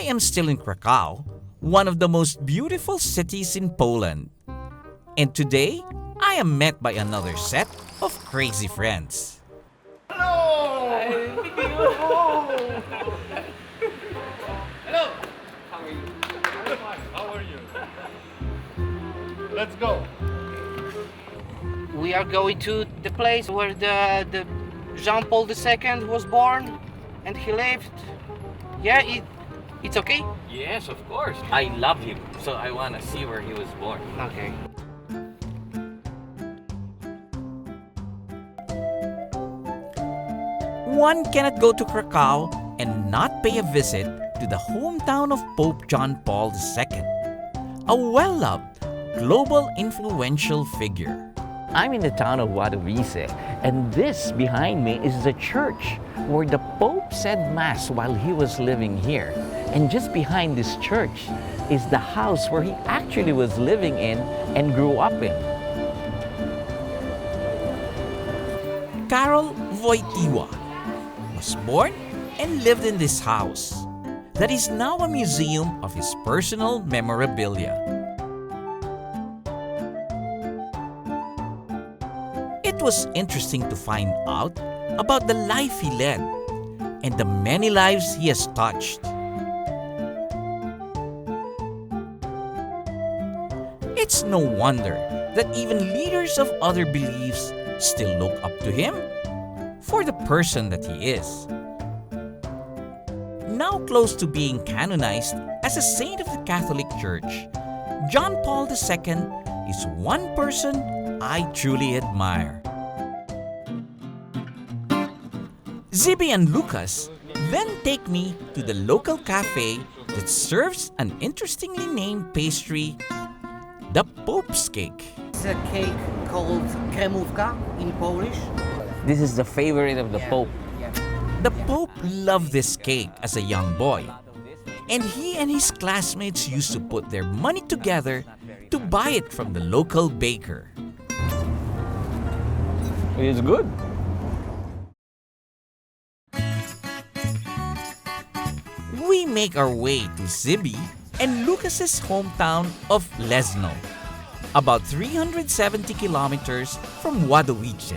am still in Krakow, one of the most beautiful cities in Poland. And today, I am met by another set of crazy friends. Hello! Hello! How are you? I'm fine. How are you? Let's go. We are going to the place where the Jean-Paul II was born and he lived. Yeah, it's okay? Yes, of course. I love him, so I want to see where he was born. Okay. One cannot go to Krakow and not pay a visit to the hometown of Pope John Paul II, a well-loved, global influential figure. I'm in the town of Wadowice, and this behind me is the church where the Pope said Mass while he was living here. And just behind this church is the house where he actually was living in and grew up in. Karol Wojtyła was born and lived in this house that is now a museum of his personal memorabilia. It was interesting to find out about the life he led and the many lives he has touched. It's no wonder that even leaders of other beliefs still look up to him for the person that he is. Now close to being canonized as a saint of the Catholic Church, John Paul II is one person I truly admire. Zibby and Lucas then take me to the local cafe that serves an interestingly named pastry, the Pope's Cake. It's a cake called kremówka in Polish. This is the favorite of the Pope. The Pope loved this cake as a young boy, and he and his classmates used to put their money together to buy it from the local baker. It's good. We make our way to Zibby and Lucas's hometown of Leszno, about 370 kilometers from Wadowice.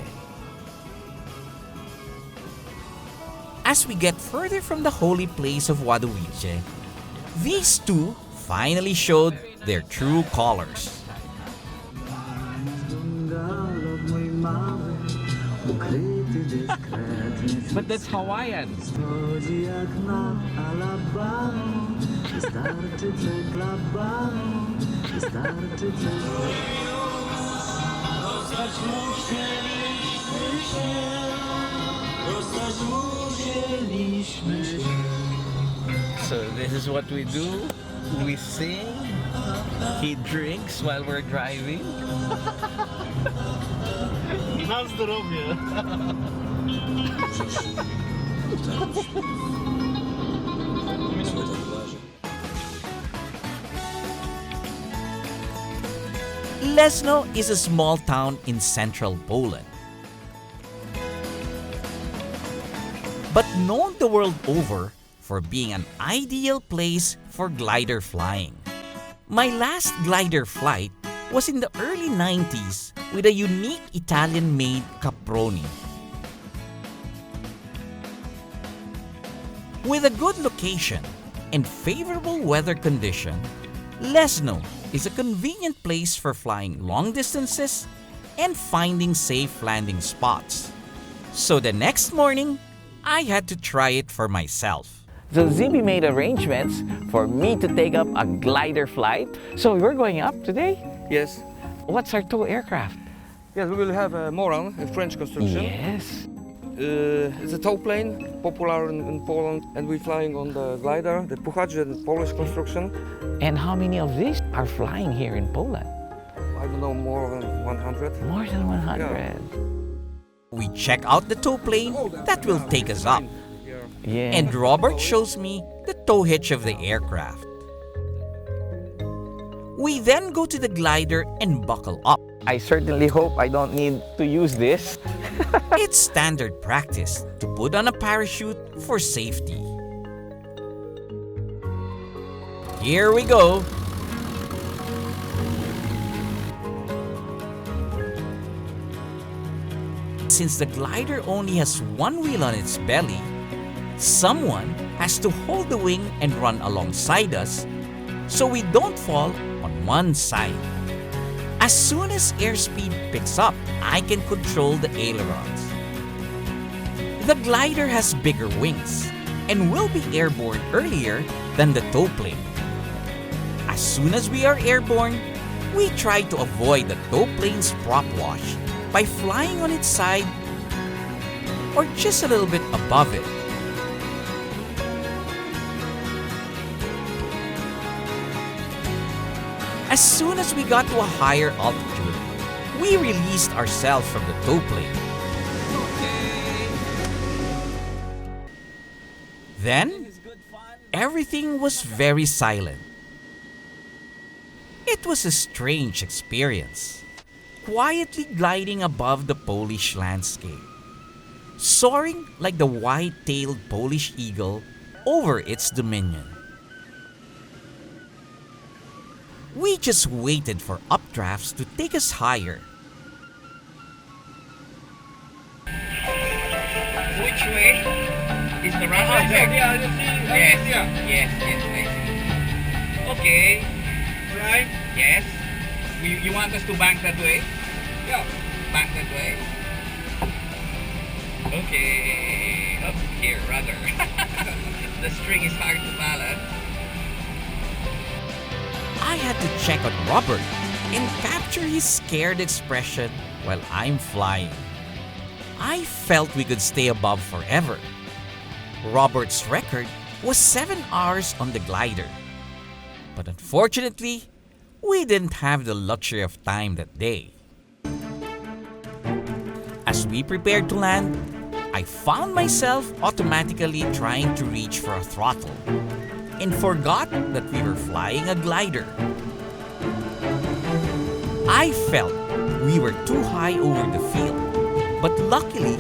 As we get further from the holy place of Wadowice, these two finally showed their true colors. But that's Hawaiian. So this is what we do. We sing. He drinks while we're driving. Na zdrowie. Leszno is a small town in central Poland, but known the world over for being an ideal place for glider flying. My last glider flight was in the early 90s with a unique Italian-made Caproni. With a good location and favorable weather condition, Leszno is a convenient place for flying long distances and finding safe landing spots. So the next morning, I had to try it for myself. So Zibby made arrangements for me to take up a glider flight. So we're going up today? Yes. What's our tow aircraft? Yes, we will have a Moran, a French construction. Yes. It's a tow plane, popular in Poland, and we're flying on the glider, the Puchacz, the Polish construction. And how many of these are flying here in Poland? I don't know, more than 100. More than 100. Yeah. We check out the tow plane that will take us up, Yeah. and Robert shows me the tow hitch of the aircraft. We then go to the glider and buckle up. I certainly hope I don't need to use this. It's standard practice to put on a parachute for safety. Here we go. Since the glider only has one wheel on its belly, someone has to hold the wing and run alongside us so we don't fall on one side. As soon as airspeed picks up, I can control the ailerons. The glider has bigger wings and will be airborne earlier than the tow plane. As soon as we are airborne, we try to avoid the tow plane's prop wash by flying on its side or just a little bit above it. As soon as we got to a higher altitude, we released ourselves from the tow plane. Then, everything was very silent. It was a strange experience, quietly gliding above the Polish landscape, soaring like the white-tailed Polish eagle over its dominion. We just waited for updrafts to take us higher. Which way is the runway? Yes, yes, I see. Okay, right, yes. You want us to bank that way? Yeah, bank that way. Okay, up here, rather. The string is hard to balance. I had to check on Robert and capture his scared expression while I'm flying. I felt we could stay above forever. Robert's record was 7 hours on the glider. But unfortunately, we didn't have the luxury of time that day. As we prepared to land, I found myself automatically trying to reach for a throttle and forgot that we were flying a glider. I felt we were too high over the field, but luckily,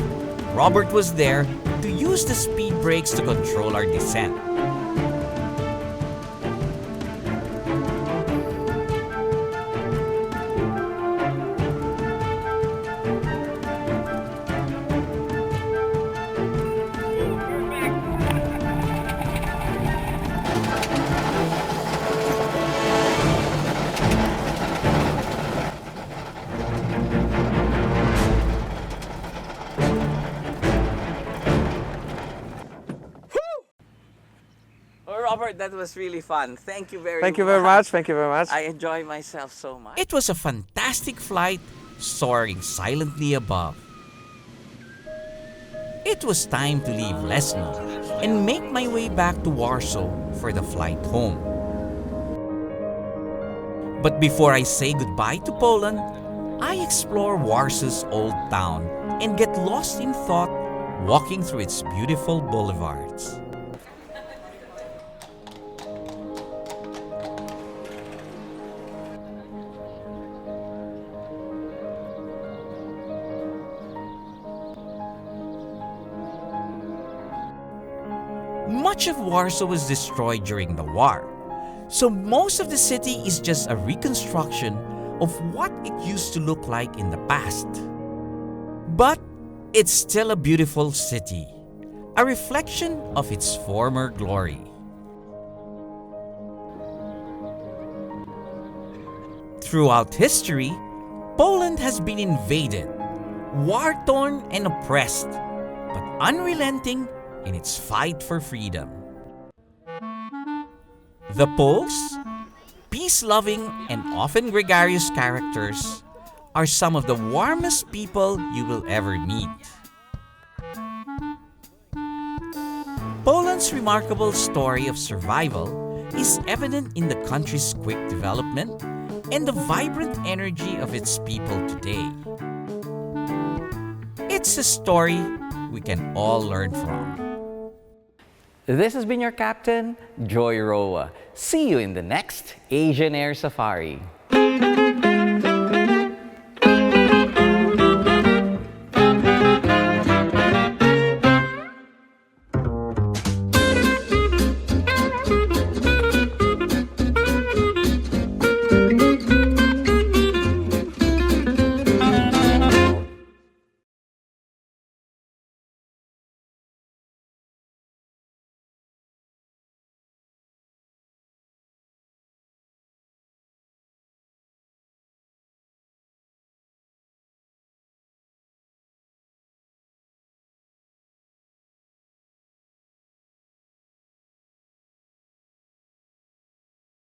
Robert was there to use the speed brakes to control our descent. Robert, that was really fun. Thank you very much. Thank you very much. Thank you very much. I enjoy myself so much. It was a fantastic flight, soaring silently above. It was time to leave Leszno and make my way back to Warsaw for the flight home. But before I say goodbye to Poland, I explore Warsaw's old town and get lost in thought walking through its beautiful boulevards. Much of Warsaw was destroyed during the war, so most of the city is just a reconstruction of what it used to look like in the past. But it's still a beautiful city, a reflection of its former glory. Throughout history, Poland has been invaded, war-torn and oppressed, but unrelenting in its fight for freedom. The Poles, peace-loving and often gregarious characters, are some of the warmest people you will ever meet. Poland's remarkable story of survival is evident in the country's quick development and the vibrant energy of its people today. It's a story we can all learn from. This has been your captain, Joy Roa. See you in the next Asian Air Safari.